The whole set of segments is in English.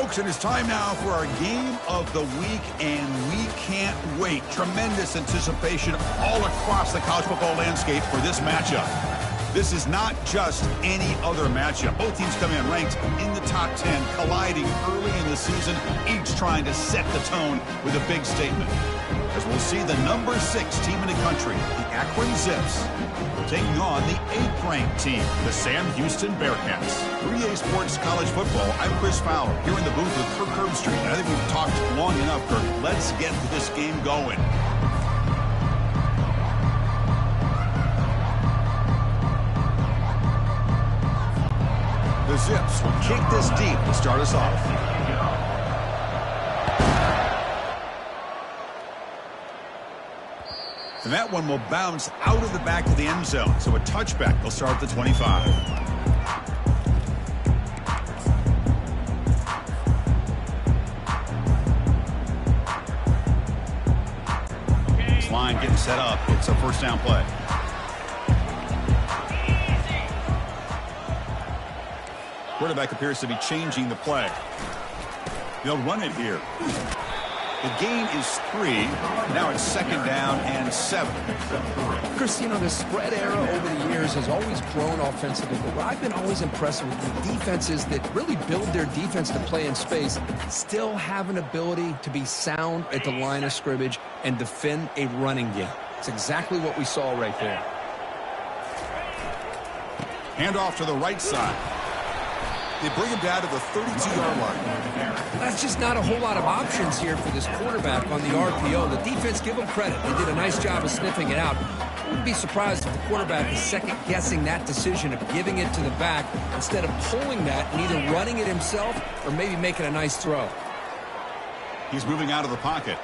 folks, it is time now for our game of the week, and we can't wait. Tremendous anticipation all across the college football landscape for this matchup. This is not just any other matchup. Both teams come in ranked in the top 10, colliding early in the season, each trying to set the tone with a big statement. As we'll see the number 6 team in the country, the Akron Zips, taking on the 8th-ranked team, the Sam Houston Bearcats. 3A Sports College Football, I'm Chris Fowler, here in the booth with Kirk Herbstreit. I think we've talked long enough, Kirk. Let's get this game going. The Zips will kick this deep to start us off. And that one will bounce out of the back of the end zone. So a touchback. They'll start at the 25. This line getting set up. It's a first down play. Quarterback appears to be changing the play. They'll run it here. The gain is 3. Now it's 2nd down and 7. Chris, you know, the spread era over the years has always grown offensively, but what I've been always impressed with the defenses that really build their defense to play in space still have an ability to be sound at the line of scrimmage and defend a running game. It's exactly what we saw right there. Hand off to the right side. They bring him down to the 32-yard line. That's just not a whole lot of options here for this quarterback on the RPO. The defense, give them credit. They did a nice job of sniffing it out. I wouldn't be surprised if the quarterback is second-guessing that decision of giving it to the back instead of pulling that and either running it himself or maybe making a nice throw. He's moving out of the pocket.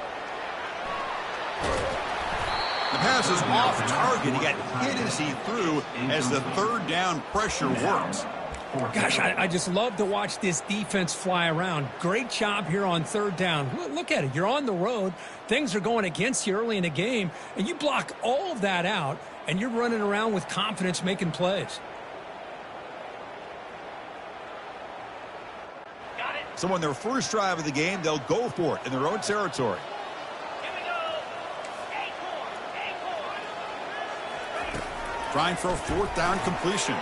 The pass is off target. He got hit as he threw as the 3rd down pressure works. Gosh, I just love to watch this defense fly around. Great job here on 3rd down. Look at it. You're on the road. Things are going against you early in the game, and you block all of that out, and you're running around with confidence making plays. So on their first drive of the game, they'll go for it in their own territory. Trying for a 4th down completion.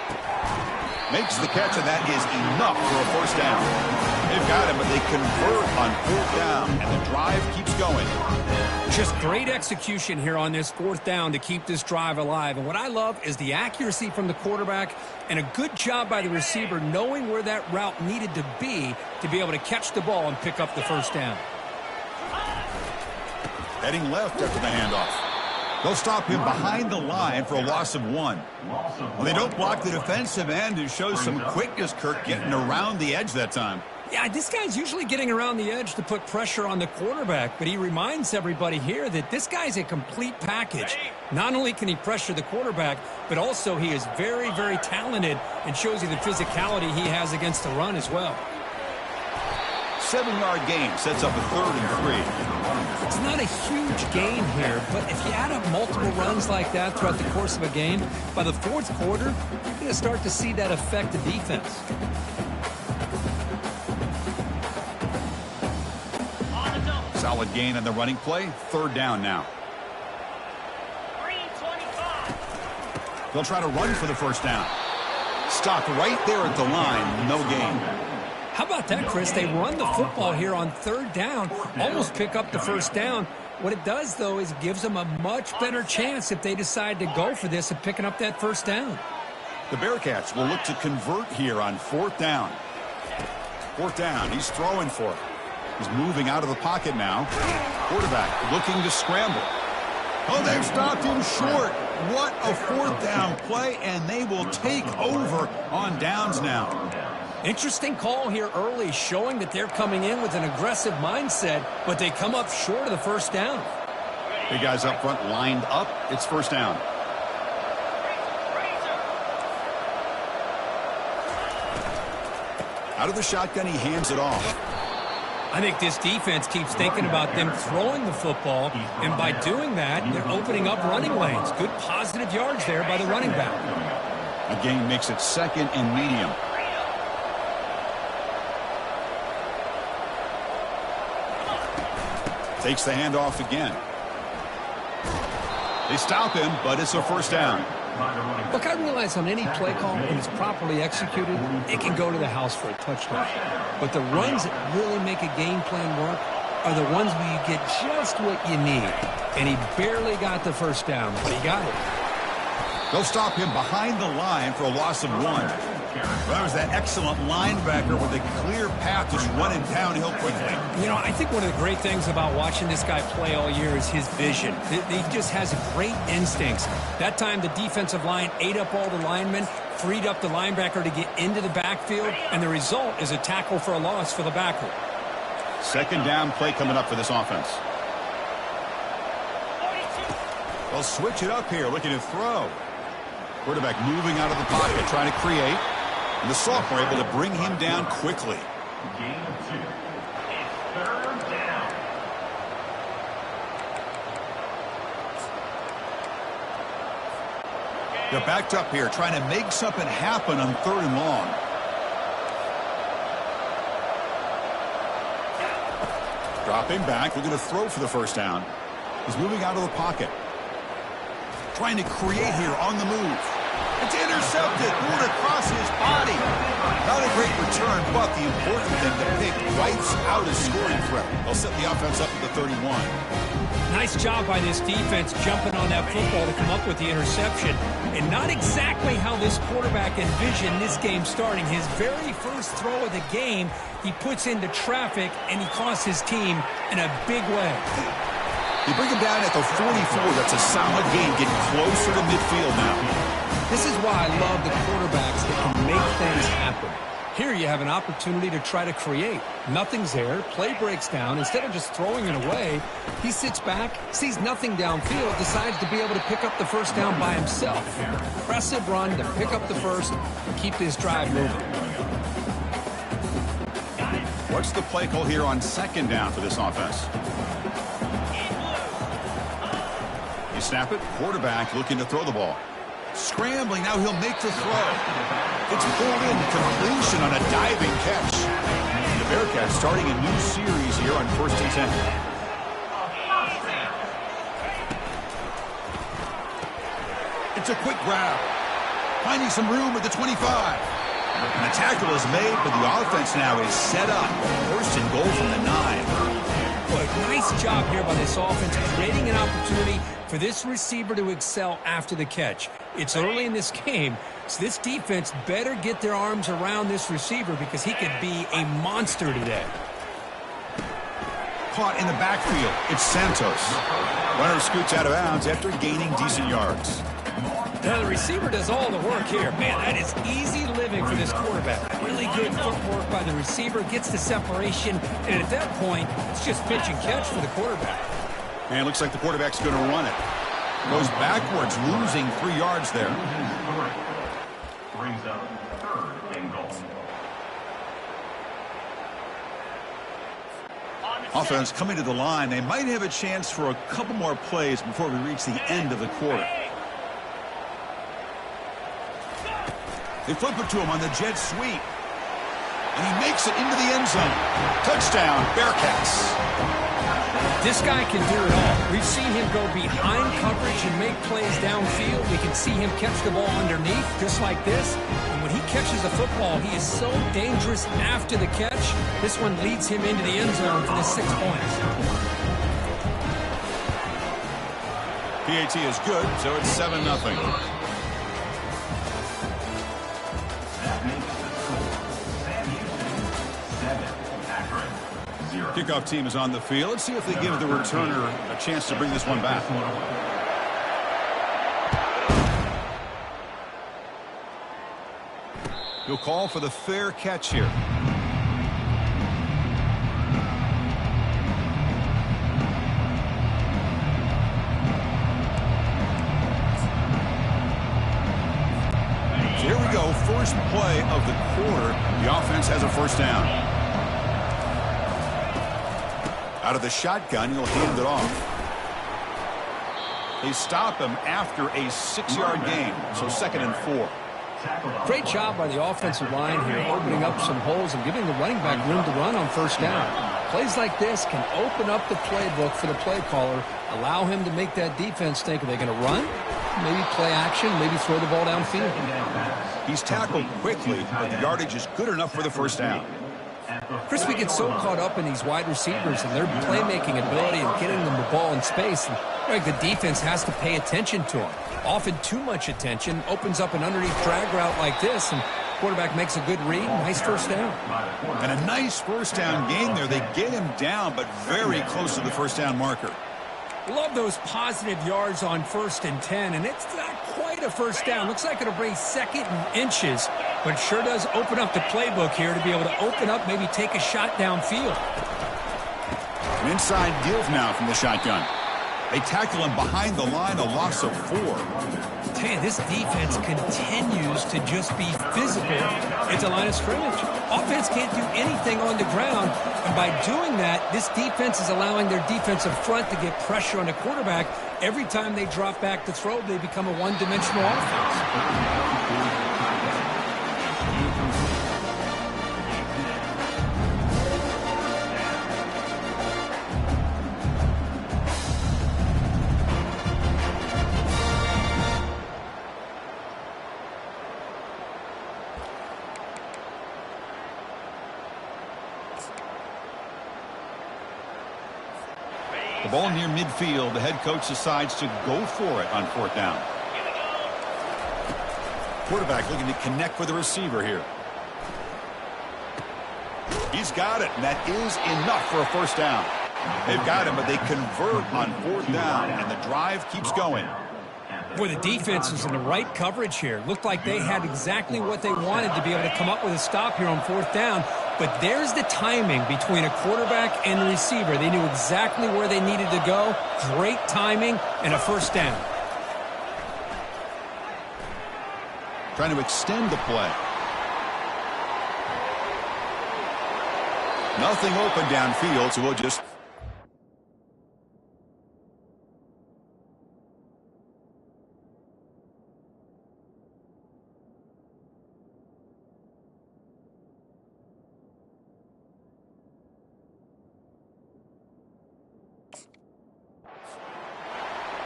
Makes the catch, and that is enough for a first down. They've got him, but they convert on 4th down, and the drive keeps going. Just great execution here on this 4th down to keep this drive alive. And what I love is the accuracy from the quarterback and a good job by the receiver knowing where that route needed to be able to catch the ball and pick up the first down. Heading left after the handoff. They'll stop him behind the line for a loss of 1. Well, they don't block the defensive end, who shows some quickness, Kirk, getting around the edge that time. Yeah, this guy's usually getting around the edge to put pressure on the quarterback, but he reminds everybody here that this guy's a complete package. Not only can he pressure the quarterback, but also he is very, very talented and shows you the physicality he has against the run as well. 7-yard gain sets up a 3rd and 3. It's not a huge gain here, but if you add up multiple runs like that throughout the course of a game, by the 4th quarter, you're going to start to see that affect the defense. Solid gain on the running play. 3rd down now. They'll try to run for the first down. Stopped right there at the line. No gain. How about that, Chris? They run the football here on 3rd down, almost pick up the first down. What it does, though, is it gives them a much better chance if they decide to go for this of picking up that first down. The Bearcats will look to convert here on 4th down. 4th down. He's throwing for it. He's moving out of the pocket now. Quarterback looking to scramble. Oh, they've stopped him short. What a 4th down play, and they will take over on downs now. Interesting call here early, showing that they're coming in with an aggressive mindset, but they come up short of the first down. Big guys up front lined up. It's first down. Out of the shotgun, he hands it off. I think this defense keeps thinking about them throwing the football, and by doing that, they're opening up running lanes. Good positive yards there by the running back. A gain makes it 2nd and medium. Takes the handoff again. They stop him, but it's a first down. Look, I realize on any play call, when it's properly executed, it can go to the house for a touchdown. But the runs that really make a game plan work are the ones where you get just what you need. And he barely got the first down, but he got it. They'll stop him behind the line for a loss of 1. That was that excellent linebacker with a clear path just running downhill quickly. You know, I think one of the great things about watching this guy play all year is his vision. He just has great instincts. That time the defensive line ate up all the linemen, freed up the linebacker to get into the backfield, and the result is a tackle for a loss for the backer. Second down play coming up for this offense. They'll switch it up here, looking to throw. Quarterback moving out of the pocket, trying to create. And the sophomore able to bring him down quickly. Gain of 2. It's third down. They're backed up here, trying to make something happen on 3rd and long. Dropping back, looking to throw for the first down. He's moving out of the pocket. Trying to create here on the move. It's intercepted. Threw it across his body. Not a great return, but the important thing, the pick wipes out a scoring threat. They'll set the offense up at the 31. Nice job by this defense jumping on that football to come up with the interception. And not exactly how this quarterback envisioned this game starting. His very first throw of the game, he puts into traffic, and he costs his team in a big way. You bring him down at the 44. That's a solid gain, getting closer to midfield now. This is why I love the quarterbacks that can make things happen. Here you have an opportunity to try to create. Nothing's there. Play breaks down. Instead of just throwing it away, he sits back, sees nothing downfield, decides to be able to pick up the first down by himself. Impressive run to pick up the first and keep this drive moving. What's the play call here on 2nd down for this offense? You snap it. Quarterback looking to throw the ball. Scrambling, now he'll make the throw. It's pulled in, completion on a diving catch. The Bearcats starting a new series here on 1st and 10. It's a quick grab. Finding some room at the 25. And the tackle is made, but the offense now is set up. 1st and goal from the 9. Boy, nice job here by this offense, creating an opportunity for this receiver to excel after the catch. It's early in this game, so this defense better get their arms around this receiver because he could be a monster today. Caught in the backfield. It's Santos. Runner scoots out of bounds after gaining decent yards. Now the receiver does all the work here. Man, that is easy living for this quarterback. Really good footwork by the receiver, gets the separation, and at that point, it's just pitch and catch for the quarterback. And it looks like the quarterback's going to run it. Goes backwards, losing 3 yards there. Brings up 3rd and goal. Offense coming to the line. They might have a chance for a couple more plays before we reach the end of the quarter. They flip it to him on the jet sweep. And he makes it into the end zone. Touchdown, Bearcats. This guy can do it all. We've seen him go behind coverage and make plays downfield. We can see him catch the ball underneath, just like this. And when he catches the football, he is so dangerous after the catch. This one leads him into the end zone for the 6 points. PAT is good, so it's 7-0. Kickoff team is on the field. Let's see if they give the returner a chance to bring this one back. He'll call for the fair catch here. So here we go. First play of the quarter. The offense has a first down. Out of the shotgun, he'll hand it off. They stop him after a 6-yard gain, so 2nd and 4. Great job by the offensive line here, opening up some holes and giving the running back room to run on first down. Plays like this can open up the playbook for the play caller, allow him to make that defense think, are they going to run? Maybe play action, maybe throw the ball downfield. He's tackled quickly, but the yardage is good enough for the first down. Chris, we get so caught up in these wide receivers and their playmaking ability and getting them the ball in space. And like the defense has to pay attention to them. Often too much attention, opens up an underneath drag route like this, and quarterback makes a good read. Nice first down. And a nice first down gain there. They get him down, but very close to the first down marker. Love those positive yards on 1st and 10, and it's not quite a first down. Looks like it'll bring 2nd and inches, but sure does open up the playbook here to be able to open up, maybe take a shot downfield. An inside deal now from the shotgun. They tackle him behind the line, a loss of 4. Man, this defense continues to just be physical at the line of scrimmage. Offense can't do anything on the ground, and by doing that, this defense is allowing their defensive front to get pressure on the quarterback. Every time they drop back to throw, they become a one-dimensional offense. The ball near midfield. The head coach decides to go for it on 4th down. Quarterback looking to connect with the receiver here. He's got it, and that is enough for a first down. They've got him, but they convert on 4th down, and the drive keeps going. Boy, the defense is in the right coverage here. Looked like they had exactly what they wanted to be able to come up with a stop here on 4th down. But there's the timing between a quarterback and the receiver. They knew exactly where they needed to go. Great timing and a first down. Trying to extend the play. Nothing open downfield, so we'll just...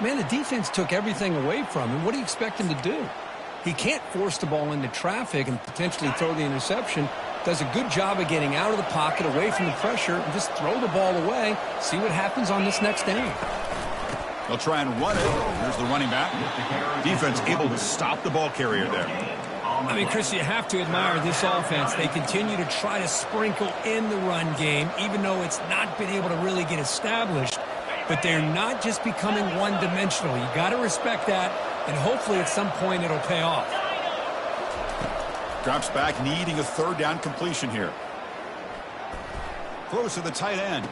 Man, the defense took everything away from him. What do you expect him to do? He can't force the ball into traffic and potentially throw the interception. Does a good job of getting out of the pocket, away from the pressure, and just throw the ball away. See what happens on this next down. They'll try and run it. Here's the running back. Defense able to stop the ball carrier there. I mean, Chris, you have to admire this offense. They continue to try to sprinkle in the run game, even though it's not been able to really get established. But they're not just becoming one-dimensional. You got to respect that, and hopefully at some point it'll pay off. Drops back, needing a 3rd down completion here. Close to the tight end.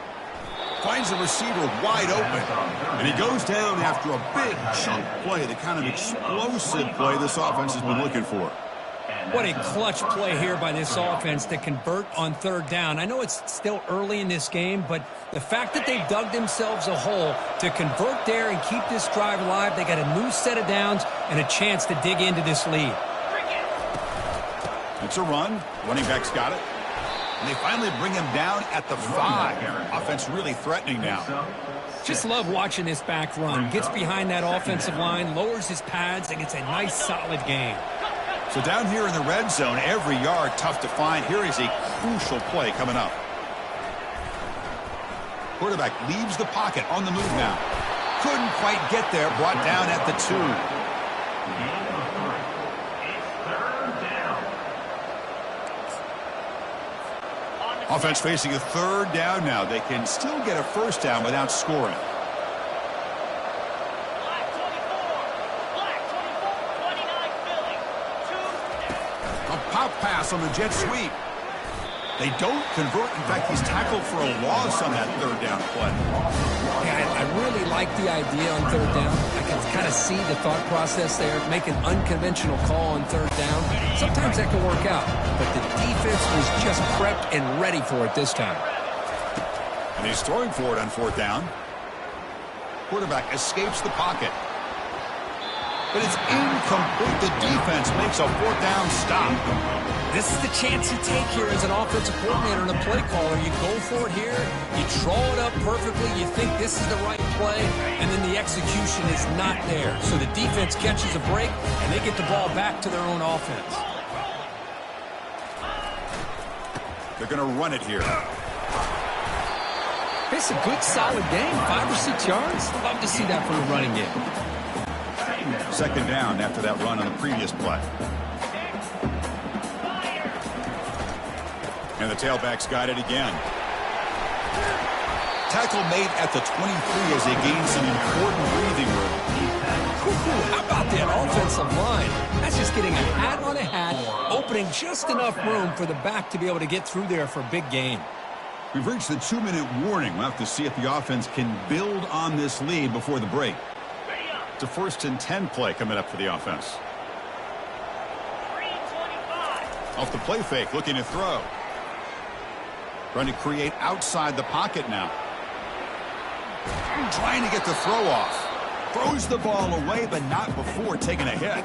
Finds the receiver wide open. And he goes down after a big chunk play, the kind of explosive play this offense has been looking for. What a clutch play here by this offense to convert on 3rd down. I know it's still early in this game, but the fact that they've dug themselves a hole to convert there and keep this drive alive, they got a new set of downs and a chance to dig into this lead. It's a run. Running back's got it. And they finally bring him down at the 5. Offense really threatening now. Just love watching this back run. Gets behind that offensive line, lowers his pads, and gets a nice solid gain. So down here in the red zone, every yard tough to find. Here is a crucial play coming up. Quarterback leaves the pocket on the move now. Couldn't quite get there. Brought down at the 2. Offense facing a 3rd down now. They can still get a first down without scoring. Pop pass on the jet sweep. They don't convert. In fact, he's tackled for a loss on that 3rd down play. Yeah, I really like the idea on 3rd down. I can kind of see the thought process there. Make an unconventional call on 3rd down. Sometimes that can work out, but the defense was just prepped and ready for it this time. And he's throwing for it on 4th down. Quarterback escapes the pocket. but it's incomplete. The defense makes a fourth down stop. This is the chance you take here as an offensive coordinator and a play caller. You go for it here, you draw it up perfectly, you think this is the right play, and then the execution is not there. So the defense catches a break, and they get the ball back to their own offense. They're going to run it here. It's a good, solid game, 5 or 6 yards. Love to see that from the running game. Second down after that run on the previous play. And the tailback's got it again. Tackle made at the 23 as they gain some important breathing room. How about that offensive line? That's just getting a hat on a hat, opening just enough room for the back to be able to get through there for a big gain. We've reached the 2-minute warning. We'll have to see if the offense can build on this lead before the break. It's a 1st and 10 play coming up for the offense. Off the play fake, looking to throw. Trying to create outside the pocket now. Trying to get the throw off. Throws the ball away, but not before taking a hit.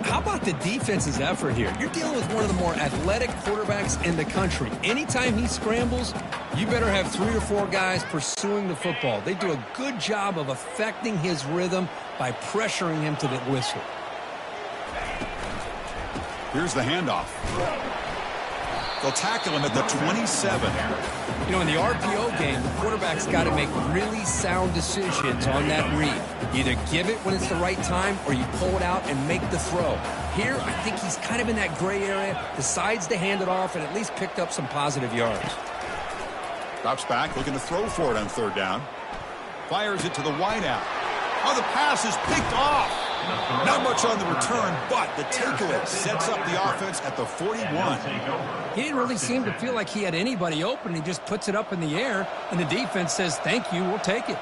How about the defense's effort here? You're dealing with one of the more athletic quarterbacks in the country. Anytime he scrambles, you better have 3 or 4 guys pursuing the football. They do a good job of affecting his rhythm by pressuring him to the whistle. Here's the handoff. They'll tackle him at the 27. You know, in the RPO game, the quarterback's got to make really sound decisions on that read. Either give it when it's the right time or you pull it out and make the throw. Here, I think he's kind of in that gray area, decides to hand it off and at least picked up some positive yards. Drops back, looking to throw for it on 3rd down. Fires it to the wideout. Oh, the pass is picked off. Not much on the return, but the takeaway sets up the offense at the 41. He didn't really seem to feel like he had anybody open. He just puts it up in the air, and the defense says, thank you, we'll take it.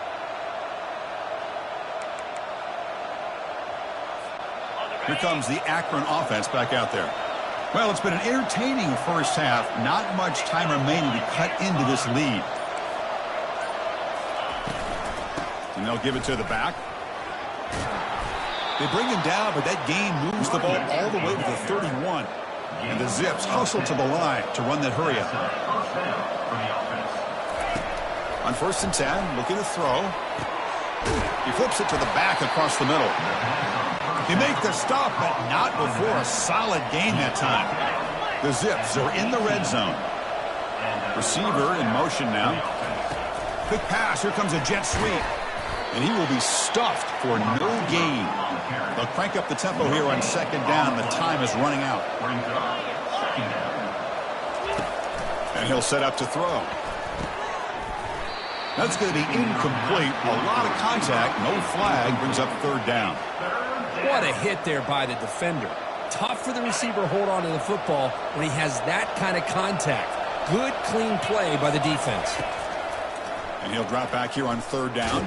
Here comes the Akron offense back out there. Well, it's been an entertaining first half. Not much time remaining to cut into this lead. And they'll give it to the back. They bring him down, but that gain moves the ball all the way to the 31. And the Zips hustle to the line to run that hurry up. On 1st and 10, looking to throw. He flips it to the back across the middle. He makes the stop, but not before a solid gain that time. The Zips are in the red zone. Receiver in motion now. Quick pass. Here comes a jet sweep. And he will be stuffed for no gain. They'll crank up the tempo here on 2nd down. The time is running out. And he'll set up to throw. That's going to be incomplete. A lot of contact. No flag. Brings up 3rd down. What a hit there by the defender. Tough for the receiver to hold on to the football when he has that kind of contact. Good, clean play by the defense. And he'll drop back here on 3rd down.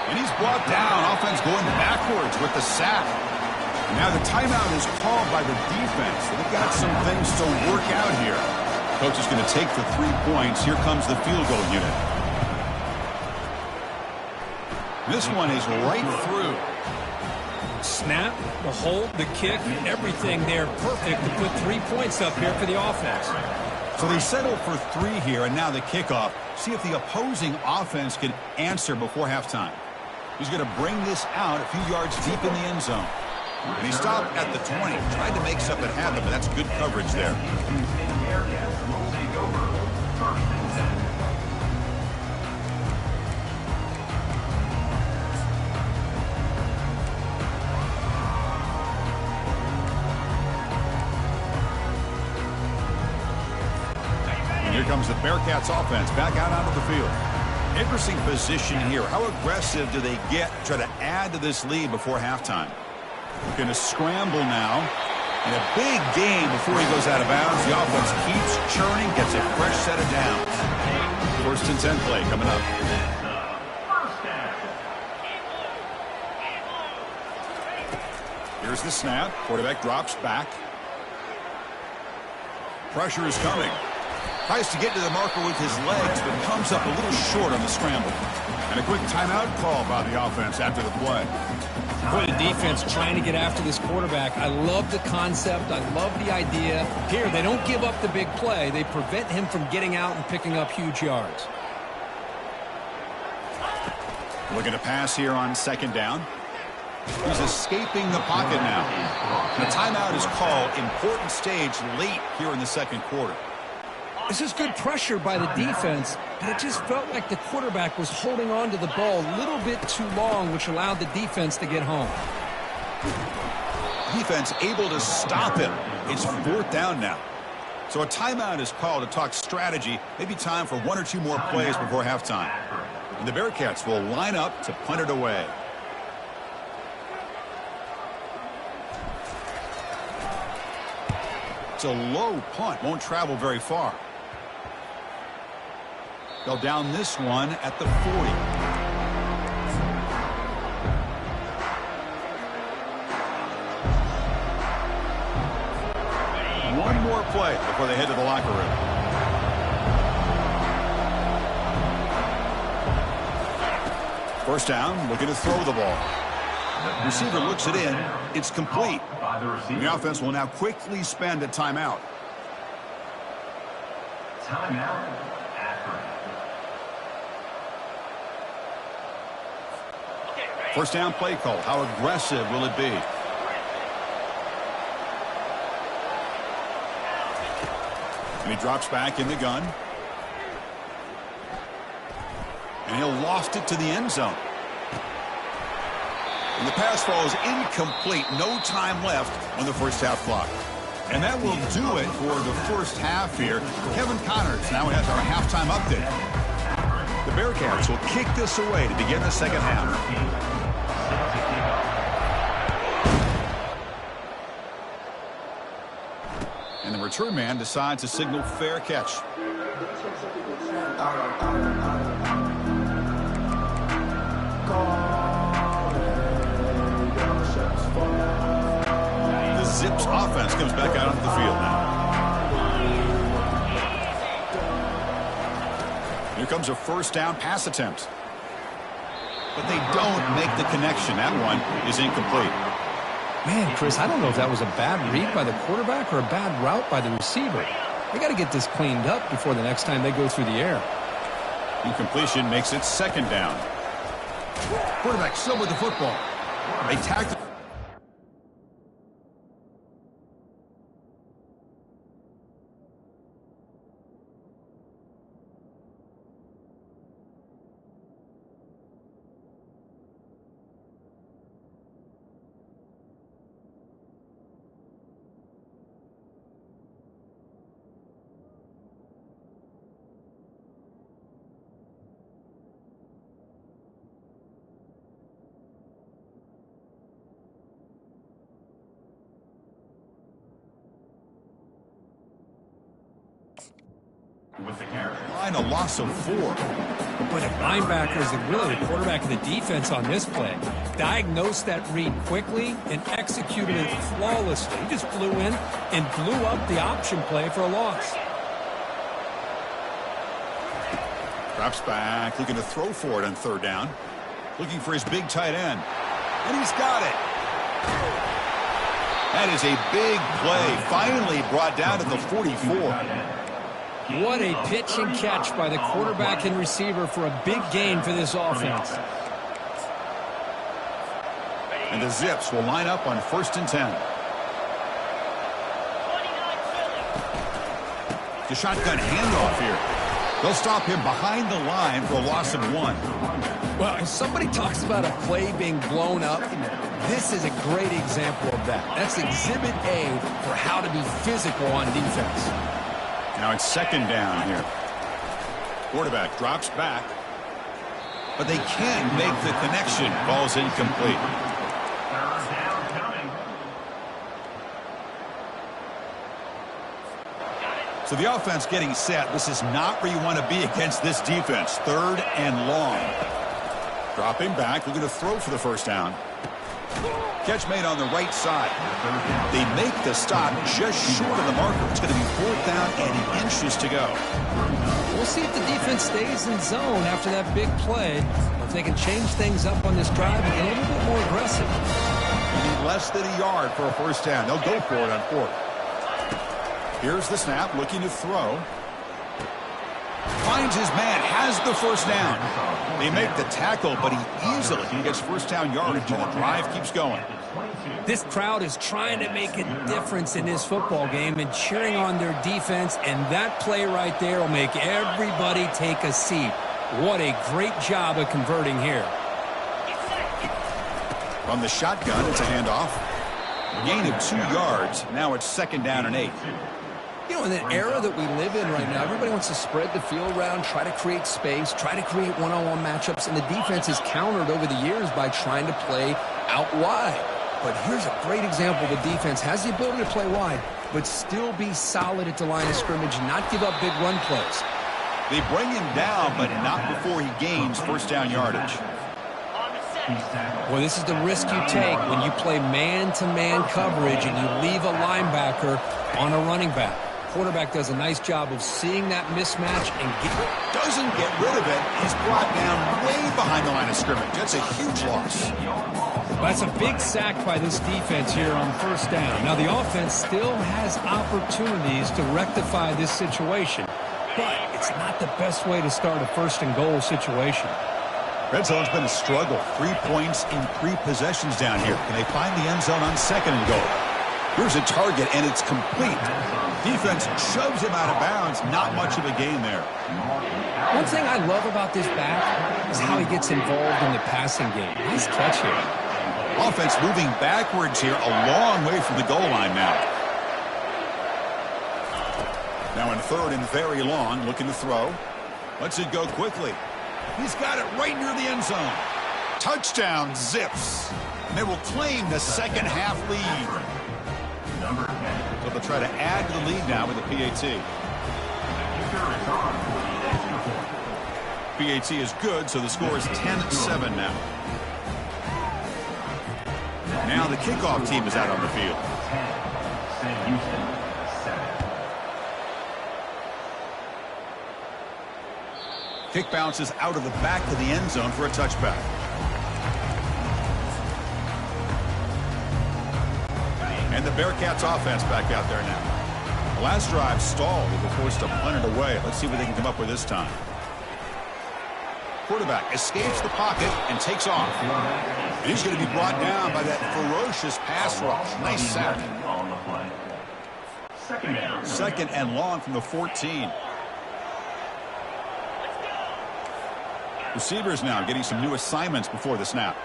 And he's brought down. Offense going backwards with the sack. And now the timeout is called by the defense. They've got some things to work out here. Coach is going to take the 3 points. Here comes the field goal unit. This one is right through. Snap, the hold, the kick, everything there perfect to put 3 points up here for the offense. So they settle for 3 here, and now the kickoff. See if the opposing offense can answer before halftime. He's going to bring this out a few yards deep in the end zone. And he stopped at the 20. Tried to make something happen, but that's good coverage there. Here comes the Bearcats offense back out onto the field. Interesting position here. How aggressive do they get to try to add to this lead before halftime? Going to scramble now. And a big game before he goes out of bounds. The offense keeps churning, gets a fresh set of downs. 1st and 10 play coming up. Here's the snap. Quarterback drops back. Pressure is coming. Tries to get to the marker with his legs, but comes up a little short on the scramble. And a quick timeout call by the offense after the play. For the defense trying to get after this quarterback, I love the concept. I love the idea. Here, they don't give up the big play. They prevent him from getting out and picking up huge yards. Looking to pass here on second down. He's escaping the pocket now. The timeout is called. Important stage late here in the second quarter. This is good pressure by the defense, but it just felt like the quarterback was holding on to the ball a little bit too long, which allowed the defense to get home. Defense able to stop him. It's fourth down now. So a timeout is called to talk strategy. Maybe time for one or two more plays before halftime. And the Bearcats will line up to punt it away. It's a low punt. Won't travel very far. They'll down this one at the 40. One more play before they head to the locker room. First down, looking to throw the ball. Receiver looks it in. It's complete. The offense will now quickly spend a timeout. Timeout, Akron. First down play call. How aggressive will it be? And he drops back in the gun. And he'll loft it to the end zone. And the pass falls incomplete. No time left on the first half clock. And that will do it for the first half here. Kevin Connors now has our halftime update. The Bearcats will kick this away to begin the second half. And the return man decides to signal fair catch. The Zips offense comes back out onto the field now. Here comes a first down pass attempt. But they don't make the connection. That one is incomplete. Man, Chris, I don't know if that was a bad read by the quarterback or a bad route by the receiver. They got to get this cleaned up before the next time they go through the air. Incompletion makes it second down. Quarterback still with the football. They tackle. With the carry. Line a loss of 4. But the linebacker is really the quarterback of the defense on this play. Diagnosed that read quickly and executed it flawlessly. He just flew in and blew up the option play for a loss. Drops back, looking to throw for it on third down. Looking for his big tight end. And he's got it. That is a big play. Finally brought down to the 44. What a pitch and catch by the quarterback and receiver for a big gain for this offense. And the Zips will line up on 1st and 10. The shotgun handoff here. They'll stop him behind the line for a loss of 1. Well, if somebody talks about a play being blown up, this is a great example of that. That's Exhibit A for how to be physical on defense. Now it's second down here. Quarterback drops back, but they can't make the connection. Ball's incomplete. Third down coming. So the offense getting set. This is not where you want to be against this defense. 3rd and long. Dropping back, looking to throw for the first down. Catch made on the right side. They make the stop just short of the marker. It's going to be 4th down and inches to go. We'll see if the defense stays in zone after that big play. If they can change things up on this drive and get a little bit more aggressive. You need less than a yard for a first down. They'll go for it on fourth. Here's the snap, looking to throw. Finds his man, has the first down. They make the tackle, but he easily gets first down yardage, and the drive keeps going. This crowd is trying to make a difference in this football game and cheering on their defense, and that play right there will make everybody take a seat. What a great job of converting here. From the shotgun, it's a handoff. Gain of 2 yards. Now it's 2nd down and 8. You know, in the era that we live in right now, everybody wants to spread the field around, try to create space, try to create one-on-one matchups, and the defense is countered over the years by trying to play out wide. But here's a great example. The defense has the ability to play wide, but still be solid at the line of scrimmage and not give up big run plays. They bring him down, but not before he gains first down yardage. Well, this is the risk you take when you play man-to-man coverage and you leave a linebacker on a running back. Quarterback does a nice job of seeing that mismatch and doesn't get rid of it. He's brought down way behind the line of scrimmage. That's a huge loss. That's a big sack by this defense here on first down. Now, the offense still has opportunities to rectify this situation, but it's not the best way to start a first-and-goal situation. Red zone's been a struggle. 3 points in 3 possessions down here. Can they find the end zone on 2nd and goal? Here's a target, and it's complete. Defense shoves him out of bounds. Not much of a gain there. One thing I love about this back is how he gets involved in the passing game. Nice catch here. Offense moving backwards here, a long way from the goal line now. Now in 3rd and very long, looking to throw. Lets it go quickly. He's got it right near the end zone. Touchdown, Zips. They will claim the second half lead. So they'll try to add to the lead now with a PAT. PAT is good, so the score is 10-7 now. Now the kickoff team is out on the field. Kick bounces out of the back of the end zone for a touchback. And the Bearcats offense back out there now. The last drive stalled. They were forced to punt it away. Let's see what they can come up with this time. Quarterback escapes the pocket and takes off. And he's going to be brought down by that ferocious pass rush. Nice sack. 2nd and long from the 14. Receivers now getting some new assignments before the snap.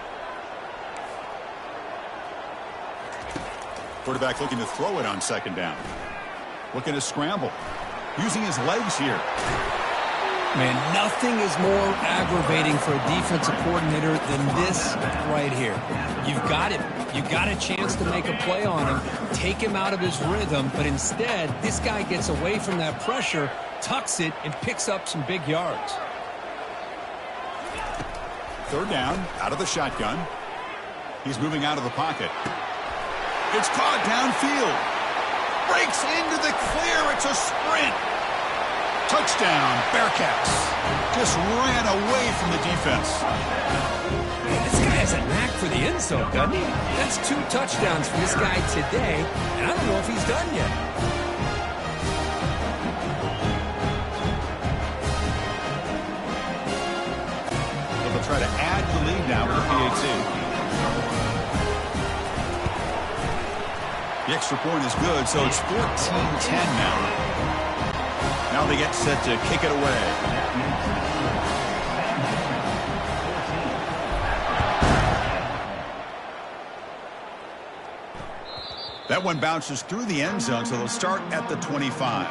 Quarterback looking to throw it on 2nd down. Looking to scramble. Using his legs here. Man, nothing is more aggravating for a defensive coordinator than this right here. You've got him. You've got a chance to make a play on him, take him out of his rhythm, but instead, this guy gets away from that pressure, tucks it, and picks up some big yards. 3rd down, out of the shotgun. He's moving out of the pocket. It's caught downfield. Breaks into the clear. It's a sprint. Touchdown, Bearcats. Just ran away from the defense. This guy has a knack for the end zone, doesn't he? That's 2 touchdowns for this guy today, and I don't know if he's done yet. They'll try to add the lead now with the PAT. The extra point is good, so it's 14-10 now. Now they get set to kick it away. That one bounces through the end zone, so they'll start at the 25.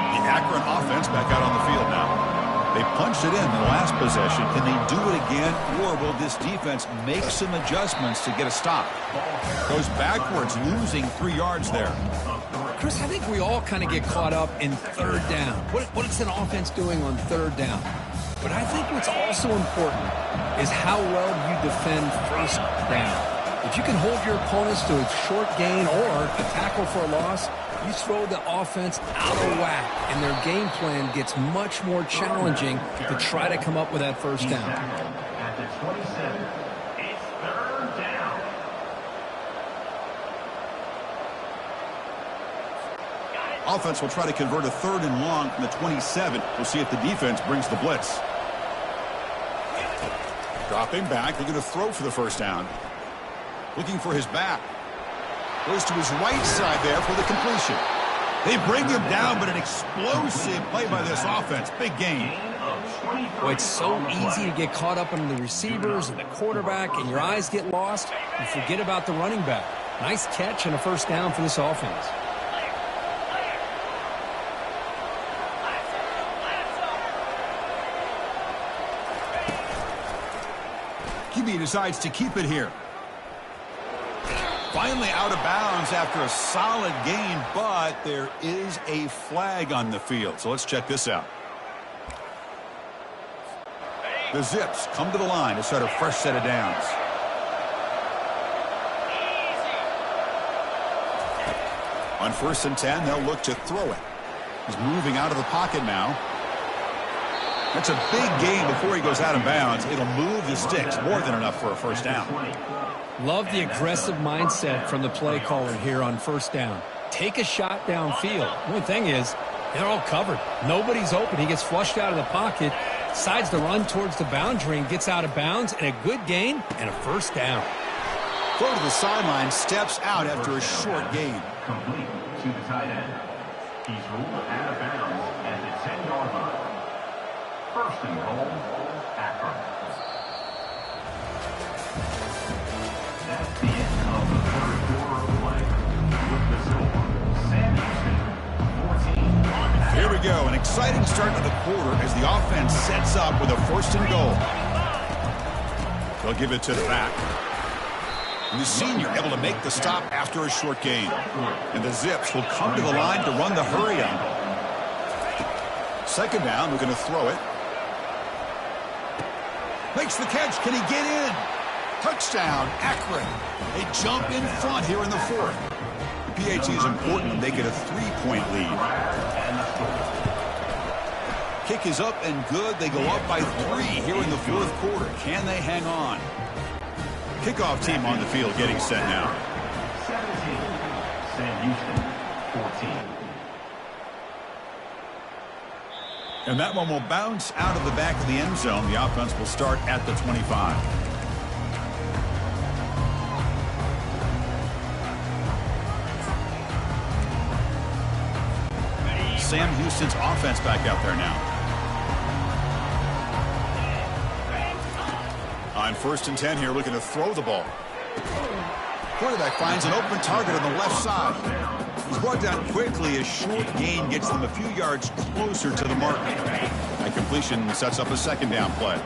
The Akron offense back out on the field now. They punched it in the last possession. Can they do it again, or will this defense make some adjustments to get a stop? Goes backwards, losing 3 yards there. Chris, I think we all kind of get caught up in 3rd down. What is an offense doing on 3rd down? But I think what's also important is how well you defend 1st down. If If you can hold your opponents to a short gain or a tackle for a loss, you throw the offense out of whack, and their game plan gets much more challenging to try to come up with that first down. At the 27, it's third down. Offense will try to convert a 3rd and long from the 27. We'll see if the defense brings the blitz. Dropping back, looking to throw for the first down. Looking for his back. Goes to his right side there for the completion. They bring him down, but an explosive play by this offense. Big gain. Well, it's so easy to get caught up in the receivers and the quarterback, and your eyes get lost. You forget about the running back. Nice catch and a first down for this offense. QB decides to keep it here. Finally out of bounds after a solid gain, but there is a flag on the field. So let's check this out. The Zips come to the line to start a fresh set of downs. On 1st and 10, they'll look to throw it. He's moving out of the pocket now. That's a big gain before he goes out of bounds. It'll move the sticks, more than enough for a first down. Love the aggressive mindset from the play caller here on first down. Take a shot downfield. The only thing is, they're all covered. Nobody's open. He gets flushed out of the pocket, decides to run towards the boundary and gets out of bounds, and a good gain and a first down. Throw to the sideline, steps out after a short gain. Complete to the tight end. He's ruled out of bounds at the 10-yard line. First and goal, Akron. That's the end of the third quarter of play. With the score, Sam Houston, 14. Here we go, an exciting start to the quarter as the offense sets up with a 1st and goal. They'll give it to the back. And the senior able to make the stop after a short gain. And the Zips will come to the line to run the hurry up. 2nd down, we're going to throw it. Makes the catch. Can he get in? Touchdown, Akron. They jump in front here in the 4th. The PAT is important when they get a 3-point lead. Kick is up and good. They go up by 3 here in the 4th quarter. Can they hang on? Kickoff team on the field getting set now. 17, Sam Houston, 14. And that one will bounce out of the back of the end zone. The offense will start at the 25. Sam Houston's offense back out there now. On 1st and 10 here, looking to throw the ball. Quarterback finds an open target on the left side. He's brought down quickly. A short gain gets them a few yards closer to the mark. That completion sets up a 2nd down play.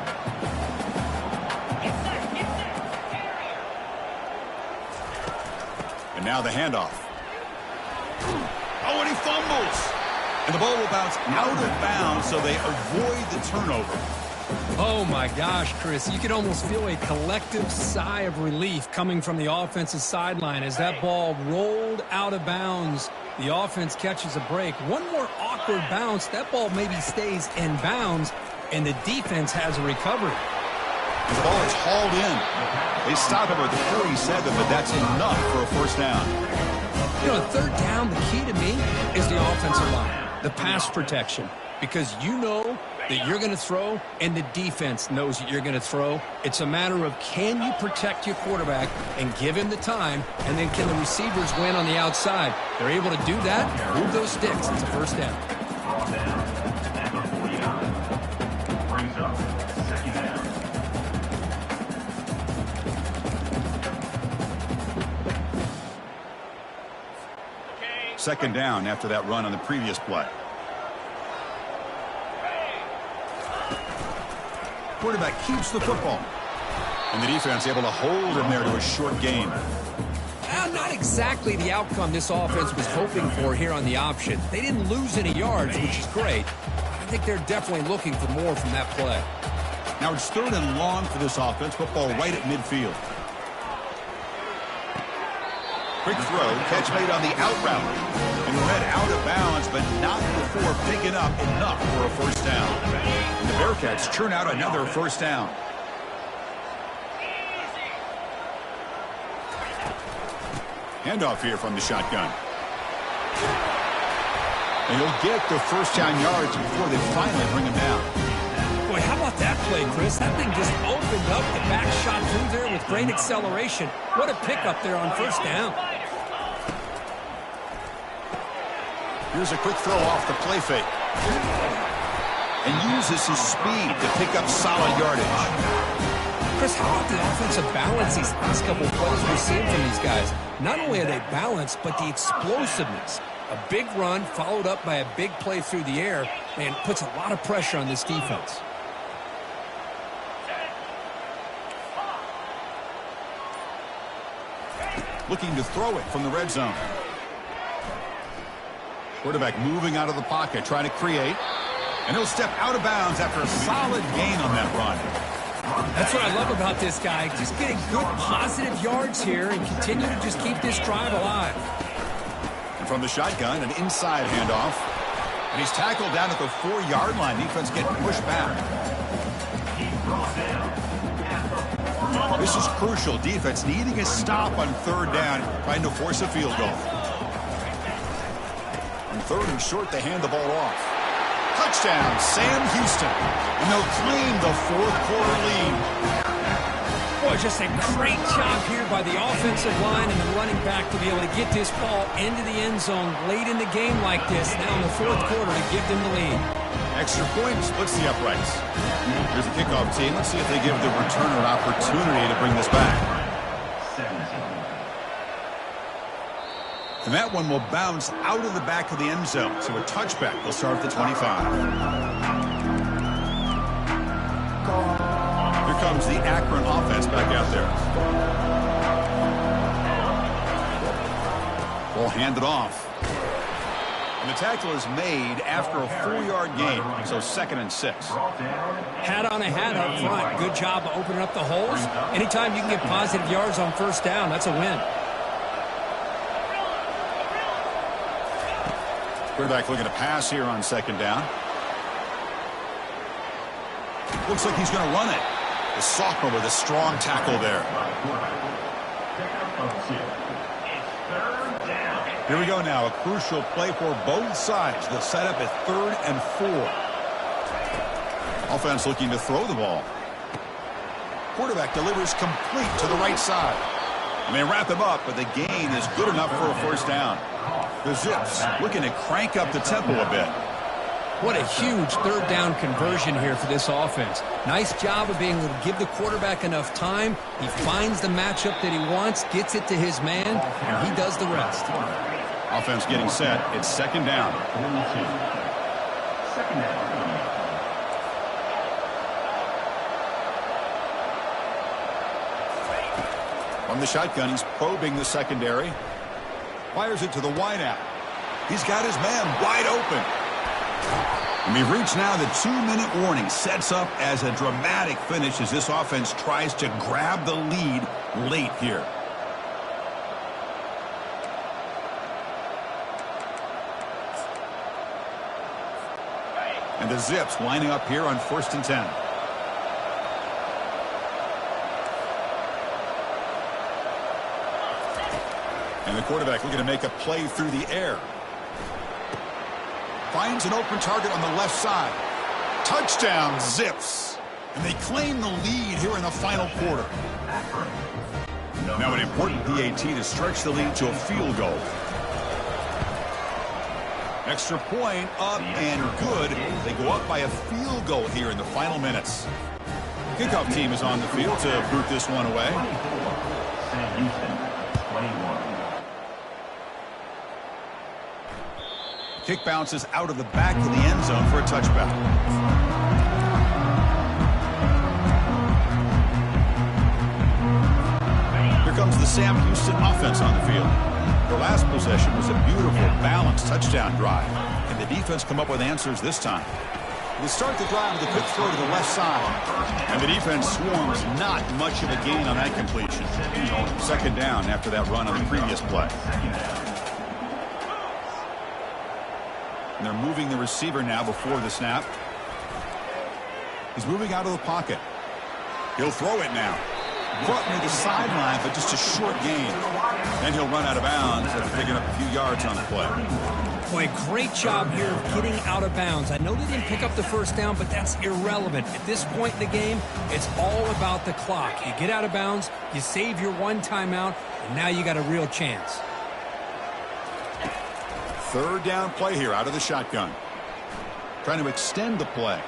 And now the handoff. Oh, and he fumbles. And the ball will bounce out of bounds, so they avoid the turnover. Oh, my gosh, Chris. You could almost feel a collective sigh of relief coming from the offensive sideline as that ball rolled out of bounds. The offense catches a break. One more awkward bounce. That ball maybe stays in bounds, and the defense has a recovery. The ball is hauled in. They stop him at the 47, but that's enough for a first down. You know, 3rd down, the key to me is the offensive line, the pass protection, because you know that you're going to throw, and the defense knows that you're going to throw. It's a matter of can you protect your quarterback and give him the time, and then can the receivers win on the outside? They're able to do that, move those sticks. It's a first down. Brought down at the 49. Brings up 2nd down. Second down after that run on the previous play. Quarterback keeps the football. And the defense able to hold him there to a short gain. Not exactly the outcome this offense was hoping for here on the option. They didn't lose any yards, which is great. I think they're definitely looking for more from that play. Now it's 3rd and long for this offense. Football right at midfield. Quick throw, catch made on the out route. And read out of bounds, but not before picking up enough for a first down. And the Bearcats churn out another first down. Handoff here from the shotgun. And he'll get the first down yards before they finally bring him down. Boy, how about that play, Chris? That thing just opened up. The back shot through there with great acceleration. What a pickup there on first down. Here's a quick throw off the play fake. And uses his speed to pick up solid yardage. Chris, how about the offensive balance these last couple of plays we've seen from these guys? Not only are they balanced, but the explosiveness. A big run followed up by a big play through the air and puts a lot of pressure on this defense. Looking to throw it from the red zone. Quarterback moving out of the pocket, trying to create. And he'll step out of bounds after a solid gain on that run. That's what I love about this guy. Just getting good positive yards here and continue to just keep this drive alive. And from the shotgun, an inside handoff. And he's tackled down at the 4-yard line. Defense getting pushed back. This is crucial. Defense needing a stop on third down, trying to force a field goal. On third and short, they hand the ball off. Touchdown, Sam Houston. And they'll claim the fourth quarter lead. Boy, just a great job here by the offensive line and the running back to be able to get this ball into the end zone late in the game like this, now in the fourth quarter to give them the lead. Extra point splits the uprights. Here's the kickoff team. Let's see if they give the returner an opportunity to bring this back. And that one will bounce out of the back of the end zone. So a touchback. They'll start at the 25. Here comes the Akron offense back out there. Ball handed off. And the tackle is made after a 4-yard gain. So 2nd and 6. Hat on a hat up front. Good job of opening up the holes. Anytime you can get positive yards on first down, that's a win. Quarterback looking to pass here on 2nd down. Looks like he's going to run it. The sophomore with a strong tackle there. Here we go now. A crucial play for both sides. They'll set up at 3rd and 4. Offense looking to throw the ball. Quarterback delivers complete to the right side. And they wrap him up, but the gain is good enough for a first down. The Zips looking to crank up the tempo a bit. What a huge third down conversion here for this offense. Nice job of being able to give the quarterback enough time. He finds the matchup that he wants, gets it to his man, and he does the rest. Offense getting set. It's 2nd down. From the shotgun, he's probing the secondary. Fires it to the wideout. He's got his man wide open. And we've reached now the 2-minute warning. Sets up as a dramatic finish as this offense tries to grab the lead late here. And the Zips lining up here on 1st and 10. And the quarterback looking to make a play through the air. Finds an open target on the left side. Touchdown, Zips. And they claim the lead here in the final quarter. Now an important PAT to stretch the lead to a field goal. Extra point up and good. They go up by a field goal here in the final minutes. Kickoff team is on the field to boot this one away. Kick bounces out of the back of the end zone for a touchback. Here comes the Sam Houston offense on the field. Their last possession was a beautiful, balanced touchdown drive. Can the defense come up with answers this time? They start the drive with a quick throw to the left side. And the defense swarms not much of a gain on that completion. Second down after that run on the previous play. And they're moving the receiver now before the snap. He's moving out of the pocket. He'll throw it now. Brought near the sideline, but just a short gain. Then he'll run out of bounds after picking up a few yards on the play. Boy, great job here of getting out of bounds. I know they didn't pick up the first down, but that's irrelevant. At this point in the game, it's all about the clock. You get out of bounds, you save your one timeout, and now you got a real chance. Third down play here out of the shotgun. Trying to extend the play.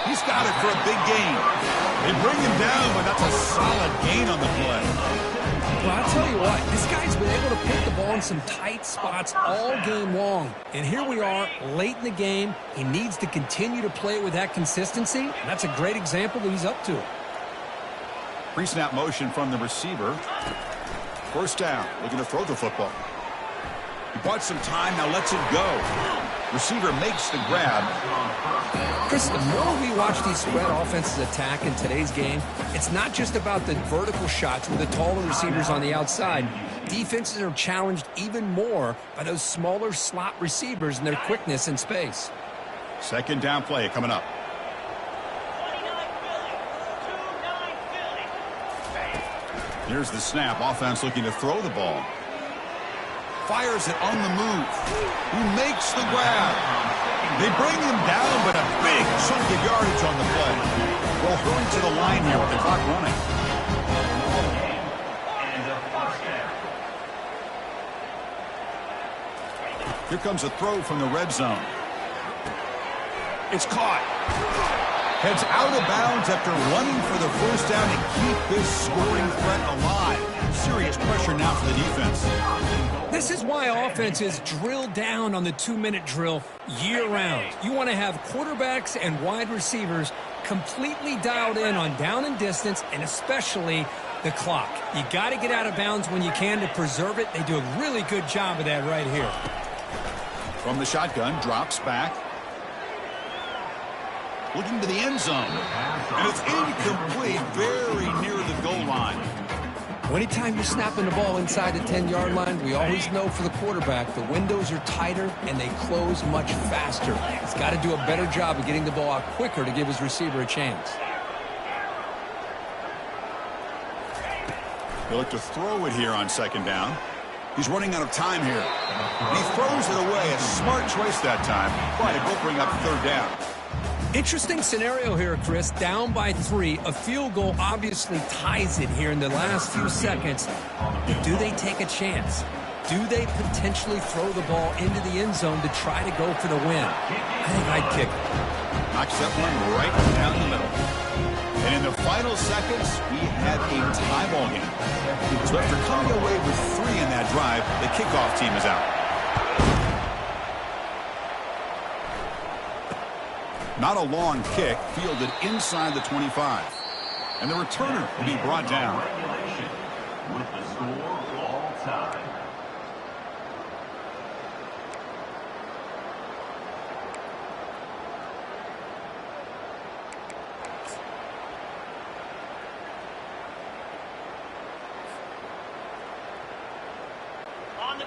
He's got it for a big gain. They bring him down, but that's a solid gain on the play. Well, I'll tell you what, this guy's been able to pick the ball in some tight spots all game long. And here we are, late in the game. He needs to continue to play with that consistency. And that's a great example that he's up to. Pre-snap motion from the receiver. First down, looking to throw the football. He bought some time, now lets it go. Receiver makes the grab. Chris, the more we watch these spread offenses attack in today's game, it's not just about the vertical shots with the taller receivers on the outside. Defenses are challenged even more by those smaller slot receivers and their quickness in space. Second down play coming up. Here's the snap. Offense looking to throw the ball. Fires it on the move. He makes the grab. They bring him down, but a big chunk of yardage on the play. Well, hurry to the line here with the clock running. Here comes a throw from the red zone. It's caught. Heads out of bounds after running for the first down to keep this scoring threat alive. Serious pressure now for the defense. This is why offenses drill down on the 2-minute drill year-round. You want to have quarterbacks and wide receivers completely dialed in on down and distance, and especially the clock. You got to get out of bounds when you can to preserve it. They do a really good job of that right here. From the shotgun, drops back. Looking to the end zone. And it's incomplete, very near the goal line. Anytime you're snapping the ball inside the 10-yard line, we always know for the quarterback, the windows are tighter and they close much faster. He's got to do a better job of getting the ball out quicker to give his receiver a chance. He'll look to throw it here on second down. He's running out of time here. He throws it away. A smart choice that time, but it will bring up third down. Interesting scenario here, Chris. Down by 3. A field goal obviously ties it here in the last few seconds. But do they take a chance? Do they potentially throw the ball into the end zone to try to go for the win? I think I'd kick it. Knocks that one right down the middle. And in the final seconds, we have a tie ball game. So after coming away with 3 in that drive, the kickoff team is out. Not a long kick, fielded inside the 25. And the returner will be brought down. With the score all tied.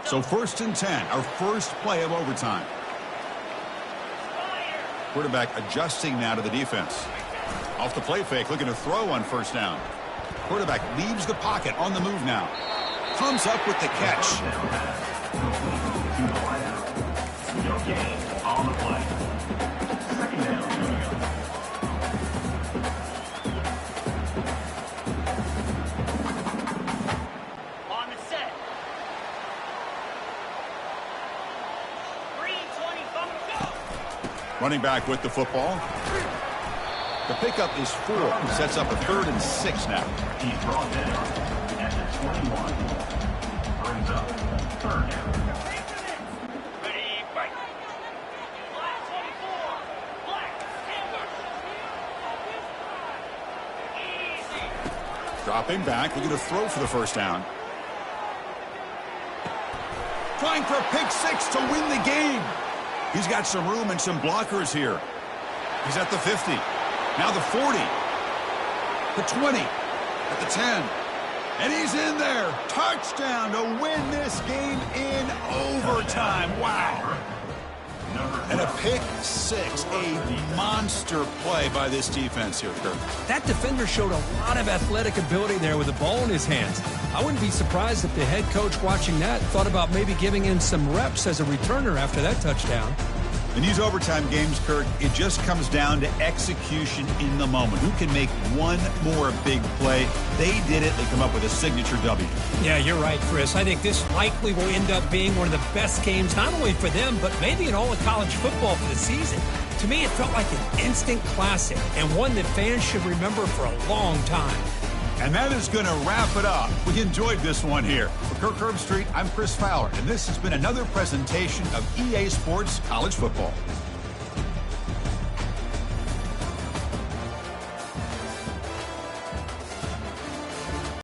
So 1st and 10, our first play of overtime. Quarterback adjusting now to the defense. Off the play fake, looking to throw on first down. Quarterback leaves the pocket on the move now. Comes up with the catch. On the play. Second down. On the set. 3:25 go. Running back with the football. The pickup is 4. Sets up a 3rd and 6 now. He's brought down at the 21. Brings up third down. Ready, break. Black 24. Black, Amber. Easy. Dropping back, looking to throw for the first down. Trying for a pick 6 to win the game. He's got some room and some blockers here. He's at the 50. Now the 40. The 20. At the 10. And he's in there. Touchdown to win this game in overtime. Wow. And a pick six. A monster play by this defense here, Kirk. That defender showed a lot of athletic ability there with the ball in his hands. I wouldn't be surprised if the head coach watching that thought about maybe giving him some reps as a returner after that touchdown. In these overtime games, Kirk, it just comes down to execution in the moment. Who can make one more big play? They did it. They come up with a signature W. Yeah, you're right, Chris. I think this likely will end up being one of the best games, not only for them, but maybe in all of college football for the season. To me, it felt like an instant classic and one that fans should remember for a long time. And that is going to wrap it up. We enjoyed this one here. For Kirk Herbstreit, I'm Chris Fowler, and this has been another presentation of EA Sports College Football.